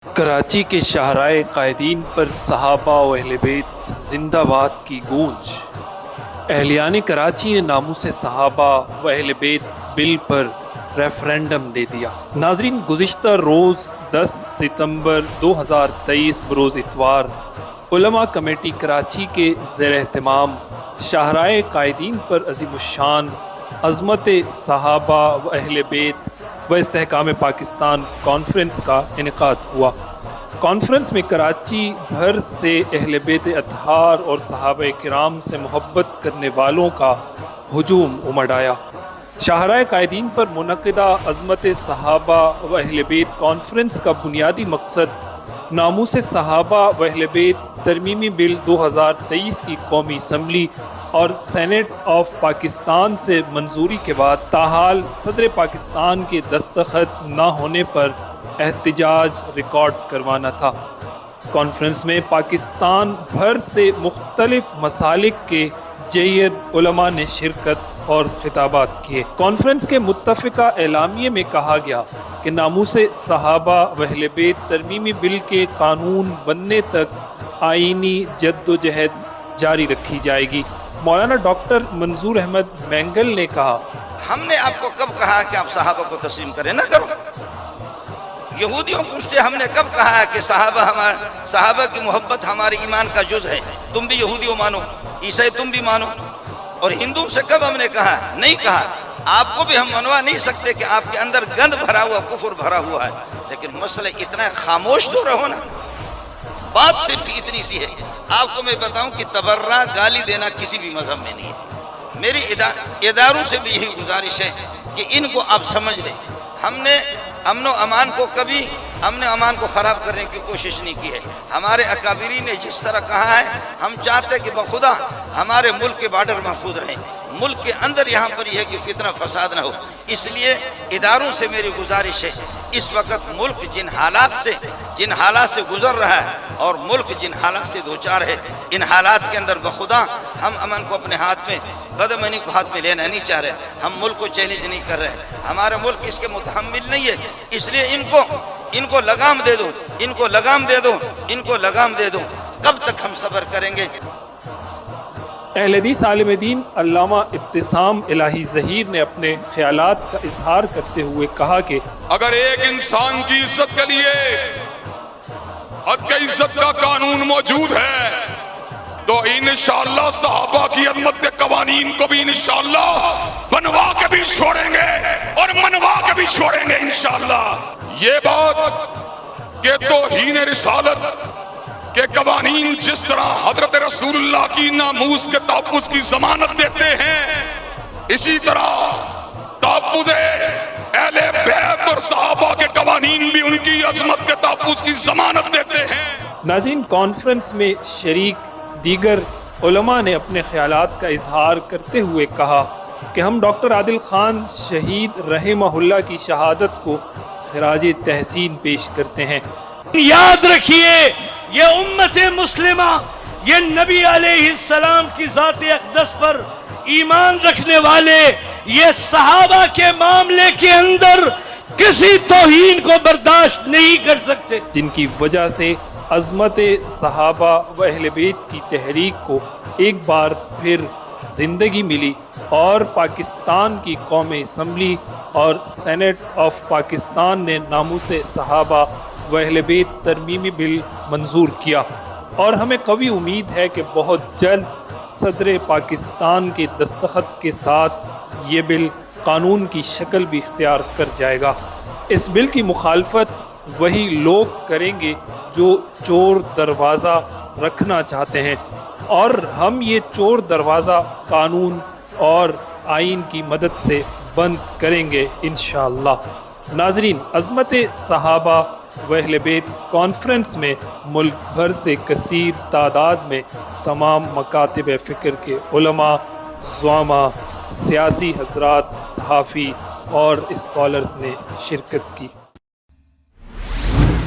कराची के शाहराए कायदीन पर सहाबा व अहले बैत जिंदाबाद की गूंज। अहलियान कराची ने नामूसे सहाबा व अहले बैत बिल पर रेफरेंडम दे दिया। नाजरीन, गुज़िश्ता रोज़ 10 सितंबर 2023 बरोज़ इतवार उलमा कमेटी कराची के ज़ेर एहतमाम शाहराए कायदीन पर अज़ीमुश्शान अज़मत सहाबा व अहले बैत व इस्तेहकाम पाकिस्तान कॉन्फ्रेंस का इनेकाद हुआ। कॉन्फ्रेंस में कराची भर से अहले बैत अतहार और सहाबा किराम से मोहब्बत करने वालों का हुजूम उमड़ आया। शाहराए कायदीन पर मुनक़िदा अज़मत सहाबा व अहले बैत कॉन्फ्रेंस का बुनियादी मकसद नामूसे सहाबा व अहले बैत तरमीमी बिल 2023 की कौमी असम्बली और सेनेट ऑफ पाकिस्तान से मंजूरी के बाद ताहाल सदर पाकिस्तान के दस्तखत न होने पर एहतजाज रिकॉर्ड करवाना था। कॉन्फ्रेंस में पाकिस्तान भर से मुख्तलिफ मसालिक के जय्यद उलमा ने शिरकत और खिताबात किए। कॉन्फ्रेंस के मुत्तफ़िका एलामिये में कहा गया कि नामूसे सहाबा व अहले बैत तरमीमी बिल के कानून बनने तक आईनी जद्दोजहद जारी रखी जाएगी। मौलाना डॉक्टर मंजूर अहमद मैंगल ने कहा, हमने आपको कब कहा कि आप सहाबा को तस्लीम करें? ना करो। यहूदियों से हमने कब कहा है कि सहाबा की मोहब्बत हमारे ईमान का जुज़ है, तुम भी यहूदियों मानो, ईसाई तुम भी मानो। और हिंदू से कब हमने कहा? नहीं कहा। आपको भी हम मनवा नहीं सकते कि आपके अंदर गंद भरा हुआ, कुफर भरा हुआ है, लेकिन मसला इतना खामोश तो रहो ना। बात सिर्फ इतनी सी है। आपको मैं बताऊं कि तबर्रा गाली देना किसी भी मजहब में नहीं है। मेरी इदारों से भी यही गुजारिश है कि इनको आप समझ लें। हमने अमन अमान को कभी अमन अमान को ख़राब करने की कोशिश नहीं की है। हमारे अकाबिरी ने जिस तरह कहा है, हम चाहते कि बखुदा हमारे मुल्क के बॉर्डर महफूज रहें, मुल्क के अंदर यहाँ पर यह कि फितना फसाद ना हो। इसलिए इदारों से मेरी गुजारिश है, इस वक्त मुल्क जिन हालात से गुजर रहा है और मुल्क जिन हालात से दो चार है, इन हालात के अंदर बखुदा हम अमन को अपने हाथ में, बदअमनी को हाथ में लेना नहीं चाह रहे। हम मुल्क को चैलेंज नहीं कर रहे। हमारा मुल्क इसके मुतहम्मिल नहीं है। इसलिए इनको लगाम दे दो, इनको लगाम दे दो, इनको लगाम दे दो। कब तक हम सब्र करेंगे? अहले हदीस आलिम दीन अल्लामा इब्तिसाम इलाही ज़हीर ने अपने ख्यालात का इजहार करते हुए कहा कि अगर एक इंसान की इज्जत के लिए हद के इज्जत का कानून मौजूद है तो इंशाअल्लाह सहाबा की अज़मत के कवानीन को भी इंशाअल्लाह बनवा के भी छोड़ेंगे और मनवा के भी छोड़ेंगे इंशाअल्लाह। ये बात के तौहीन रिसालत के कवानीन जिस तरह हजरत रसूलुल्लाह की नामूस के तहफ़्फ़ुज़ की ज़मानत देते हैं, इसी तरह तहफ़्फ़ुज़ अहले बैत और सहाबा के कवानीन भी उनकी अज़मत के तहफ़्फ़ुज़ की ज़मानत देते हैं। नाज़रीन, कॉन्फ्रेंस में शरीक दीगर उलमा ने अपने ख्यालात का इजहार करते हुए कहा कि हम डॉक्टर आदिल खान शहीद रहमहुल्लाह की शहादत को खिराज तहसीन पेश करते हैं। याद रखिए, ये उम्मत मुस्लिमा, ये नबी अलैहिस्सलाम की ज़ात अक़दस पर ईमान रखने वाले, ये सहाबा के मामले के अंदर किसी तौहीन को बर्दाश्त नहीं कर सकते, जिनकी वजह से अज़मत सहाबा व अहले बैत की तहरीक को एक बार फिर ज़िंदगी मिली और पाकिस्तान की कौमी असम्बली और सेनेट ऑफ पाकिस्तान ने नामूसे सहाबा व अहले बैत तरमीमी बिल मंजूर किया। और हमें कवी उम्मीद है कि बहुत जल्द सदर पाकिस्तान के दस्तखत के साथ ये बिल कानून की शक्ल भी इख्तियार कर जाएगा। इस बिल की मुखालफत वही लोग करेंगे जो चोर दरवाज़ा रखना चाहते हैं, और हम ये चोर दरवाज़ा कानून और आइन की मदद से बंद करेंगे इंशाअल्लाह। नाज़रीन, अज़मत सहाबा व अहले बैत कॉन्फ्रेंस में मुल्क भर से कसीर तादाद में तमाम मकातिब फ़िक्र के उलमा, ज़ुआमा, सियासी हज़रात, सहाफ़ी और स्कॉलर्स ने शिरकत की।